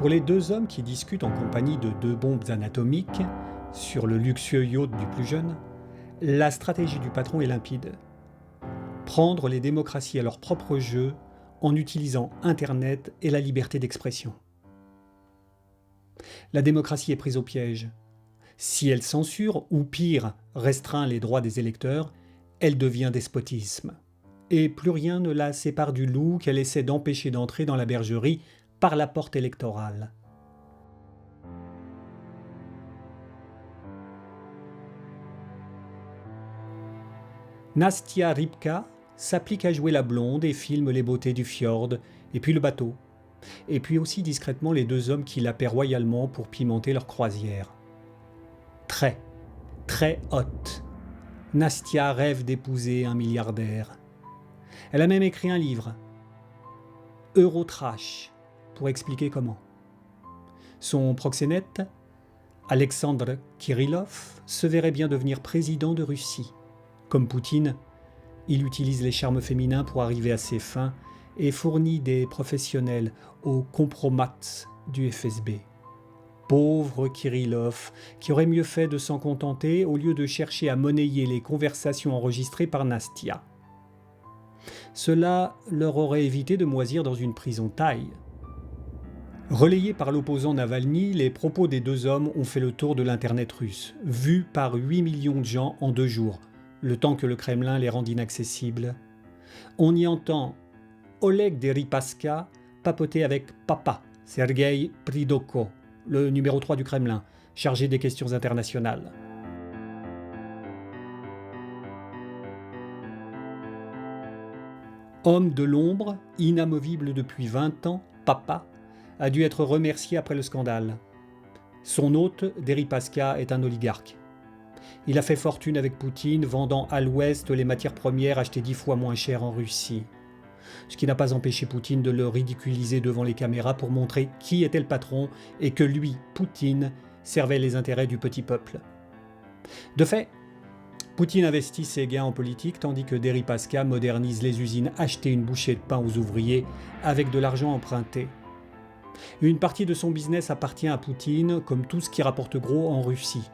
Pour les deux hommes qui discutent en compagnie de deux bombes anatomiques sur le luxueux yacht du plus jeune, la stratégie du patron est limpide. Prendre les démocraties à leur propre jeu en utilisant Internet et la liberté d'expression. La démocratie est prise au piège. Si elle censure, ou pire, restreint les droits des électeurs, elle devient despotisme. Et plus rien ne la sépare du loup qu'elle essaie d'empêcher d'entrer dans la bergerie par la porte électorale. Nastia Rybka s'applique à jouer la blonde et filme les beautés du fjord, et puis le bateau. Et puis aussi discrètement les deux hommes qui la paient royalement pour pimenter leur croisière. Très, très haute. Nastia rêve d'épouser un milliardaire. Elle a même écrit un livre, Eurotrash, pour expliquer comment. Son proxénète, Alexandre Kirillov, se verrait bien devenir président de Russie. Comme Poutine, il utilise les charmes féminins pour arriver à ses fins et fournit des professionnels aux compromats du FSB. Pauvre Kirillov, qui aurait mieux fait de s'en contenter au lieu de chercher à monnayer les conversations enregistrées par Nastia. Cela leur aurait évité de moisir dans une prison thaï. Relayés par l'opposant Navalny, les propos des deux hommes ont fait le tour de l'internet russe, vus par 8 millions de gens en 2 jours, le temps que le Kremlin les rende inaccessibles. On y entend Oleg Deripaska papoter avec Papa, Sergueï Pridoko, le numéro 3 du Kremlin, chargé des questions internationales. Homme de l'ombre, inamovible depuis 20 ans, Papa a dû être remercié après le scandale. Son hôte, Deripaska, est un oligarque. Il a fait fortune avec Poutine, vendant à l'Ouest les matières premières achetées 10 fois moins cher en Russie. Ce qui n'a pas empêché Poutine de le ridiculiser devant les caméras pour montrer qui était le patron et que lui, Poutine, servait les intérêts du petit peuple. De fait, Poutine investit ses gains en politique tandis que Deripaska modernise les usines achetées une bouchée de pain aux ouvriers avec de l'argent emprunté. Une partie de son business appartient à Poutine, comme tout ce qui rapporte gros en Russie.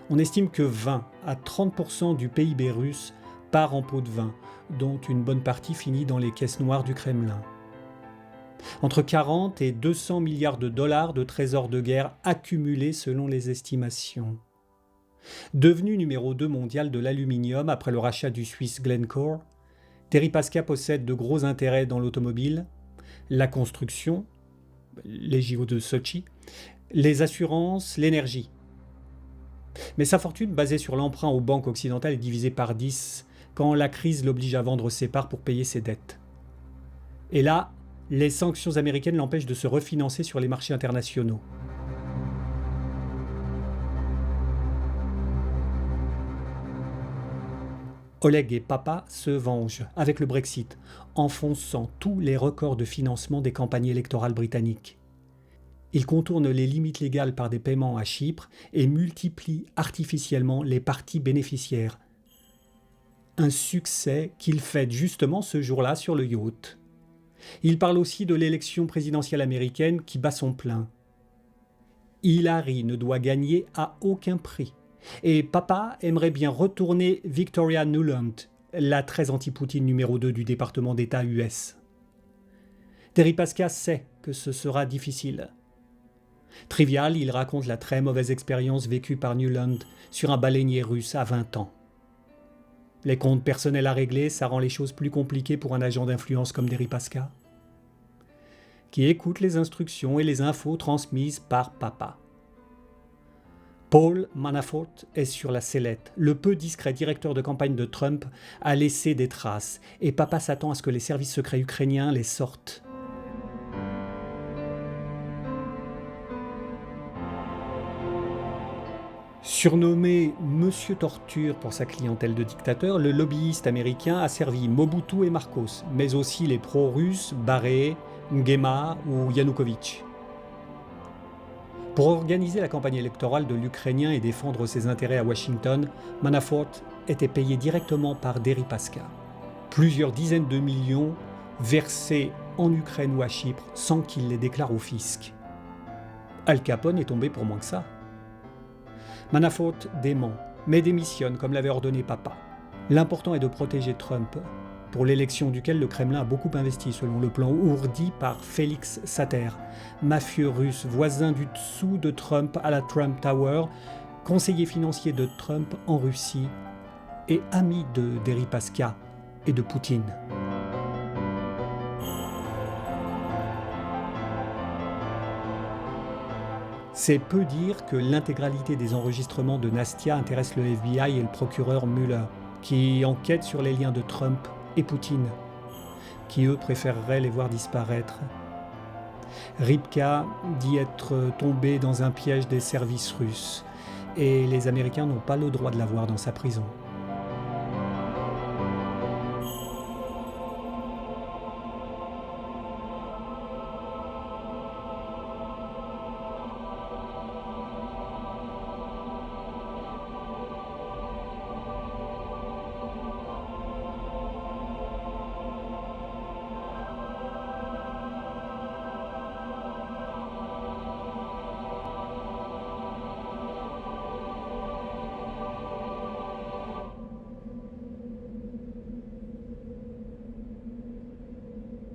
On estime que 20 à 30% du PIB russe part en pots de vin, dont une bonne partie finit dans les caisses noires du Kremlin. Entre 40 et 200 milliards de dollars de trésors de guerre accumulés selon les estimations. Devenu numéro 2 mondial de l'aluminium après le rachat du Suisse Glencore, Deripaska possède de gros intérêts dans l'automobile, la construction, les JO de Sochi, les assurances, l'énergie. Mais sa fortune, basée sur l'emprunt aux banques occidentales, est divisée par 10 quand la crise l'oblige à vendre ses parts pour payer ses dettes. Et là, les sanctions américaines l'empêchent de se refinancer sur les marchés internationaux. Oleg et Papa se vengent avec le Brexit, enfonçant tous les records de financement des campagnes électorales britanniques. Ils contournent les limites légales par des paiements à Chypre et multiplient artificiellement les partis bénéficiaires. Un succès qu'ils fêtent justement ce jour-là sur le yacht. Il parle aussi de l'élection présidentielle américaine qui bat son plein. Hillary ne doit gagner à aucun prix. Et Papa aimerait bien retourner Victoria Nuland, la très anti-Poutine numéro 2 du département d'État US. Deripaska sait que ce sera difficile. Trivial, il raconte la très mauvaise expérience vécue par Nuland sur un baleinier russe à 20 ans. Les comptes personnels à régler, ça rend les choses plus compliquées pour un agent d'influence comme Deripaska, qui écoute les instructions et les infos transmises par Papa. Paul Manafort est sur la sellette. Le peu discret directeur de campagne de Trump a laissé des traces et Papa s'attend à ce que les services secrets ukrainiens les sortent. Surnommé Monsieur Torture pour sa clientèle de dictateurs, le lobbyiste américain a servi Mobutu et Marcos, mais aussi les pro-russes Barré, Nguema ou Yanukovych. Pour organiser la campagne électorale de l'Ukrainien et défendre ses intérêts à Washington, Manafort était payé directement par Deripaska. Plusieurs dizaines de millions versés en Ukraine ou à Chypre sans qu'il les déclare au fisc. Al Capone est tombé pour moins que ça. Manafort dément, mais démissionne comme l'avait ordonné papa. L'important est de protéger Trump, pour l'élection duquel le Kremlin a beaucoup investi selon le plan ourdi par Félix Sater, mafieux russe, voisin du dessous de Trump à la Trump Tower, conseiller financier de Trump en Russie et ami de Deripaska et de Poutine. C'est peu dire que l'intégralité des enregistrements de Nastia intéresse le FBI et le procureur Mueller, qui enquêtent sur les liens de Trump et Poutine, qui eux préféreraient les voir disparaître. Rybka dit être tombé dans un piège des services russes, et les Américains n'ont pas le droit de la voir dans sa prison.